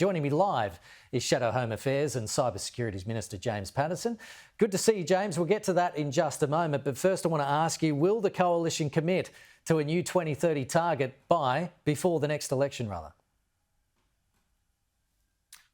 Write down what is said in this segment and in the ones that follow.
Joining me live is Shadow Home Affairs and Cybersecurities Minister James Paterson. Good to see you, James. We'll get to that in just a moment. But first I want to ask you, will the Coalition commit to a new 2030 target before the next election, rather?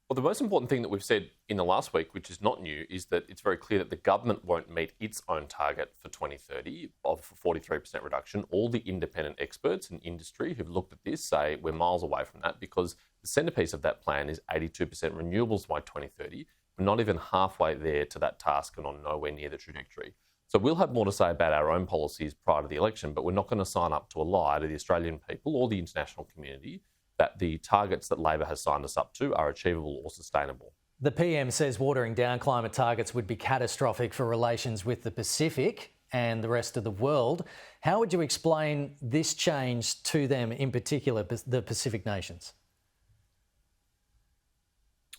Well, the most important thing that we've said in the last week, which is not new, is that it's very clear that the government won't meet its own target for 2030 of 43% reduction. All the independent experts in industry who've looked at this say we're miles away from that, because the centrepiece of that plan is 82% renewables by 2030. We're not even halfway there to that task and on nowhere near the trajectory. So we'll have more to say about our own policies prior to the election, but we're not going to sign up to a lie to the Australian people or the international community that the targets that Labor has signed us up to are achievable or sustainable. The PM says watering down climate targets would be catastrophic for relations with the Pacific and the rest of the world. How would you explain this change to them, in particular, the Pacific nations?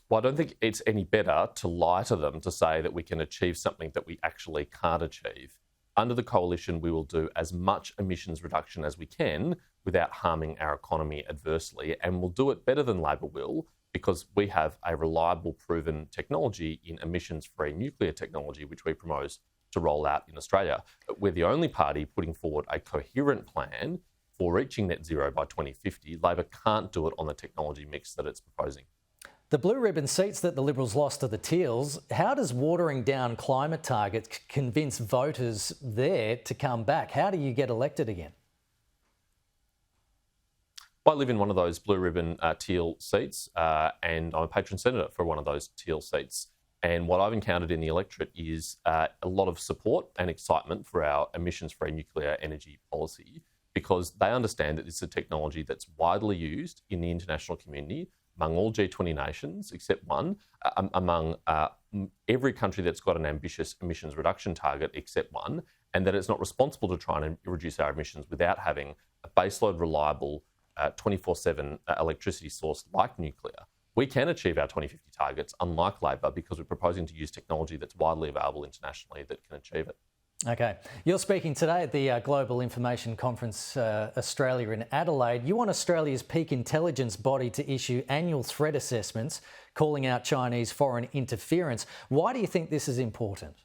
Well, I don't think it's any better to lie to them to say that we can achieve something that we actually can't achieve. Under the Coalition, we will do as much emissions reduction as we can without harming our economy adversely, and we'll do it better than Labor will because we have a reliable, proven technology in emissions-free nuclear technology, which we promote to roll out in Australia. But we're the only party putting forward a coherent plan for reaching net zero by 2050. Labor can't do it on the technology mix that it's proposing. The blue ribbon seats that the Liberals lost to the Teals, how does watering down climate targets convince voters there to come back? How do you get elected again? I live in one of those blue ribbon Teal seats and I'm a patron senator for one of those Teal seats. And what I've encountered in the electorate is a lot of support and excitement for our emissions-free nuclear energy policy, because they understand that this is a technology that's widely used in the international community, among all G20 nations except one, among every country that's got an ambitious emissions reduction target except one, and that it's not responsible to try and reduce our emissions without having a baseload reliable 24/7 electricity source like nuclear. We can achieve our 2050 targets, unlike Labor, because we're proposing to use technology that's widely available internationally that can achieve it. Okay. You're speaking today at the Global Information Conference Australia in Adelaide. You want Australia's peak intelligence body to issue annual threat assessments calling out Chinese foreign interference. Why do you think this is important?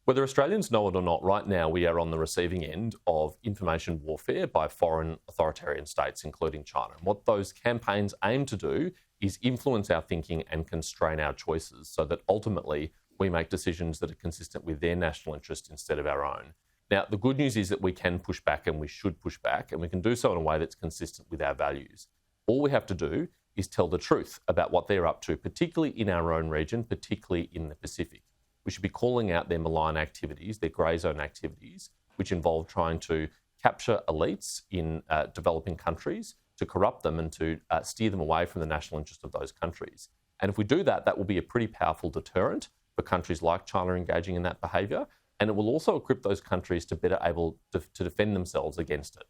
Whether Australians know it or not, right now we are on the receiving end of information warfare by foreign authoritarian states, including China. And what those campaigns aim to do is influence our thinking and constrain our choices so that ultimately we make decisions that are consistent with their national interest instead of our own. Now, the good news is that we can push back, and we should push back, and we can do so in a way that's consistent with our values. All we have to do is tell the truth about what they're up to, particularly in our own region, particularly in the Pacific. We should be calling out their malign activities, their grey zone activities, which involve trying to capture elites in developing countries, to corrupt them and to steer them away from the national interest of those countries. And if we do that, that will be a pretty powerful deterrent for countries like China engaging in that behaviour, and it will also equip those countries to better able to defend themselves against it.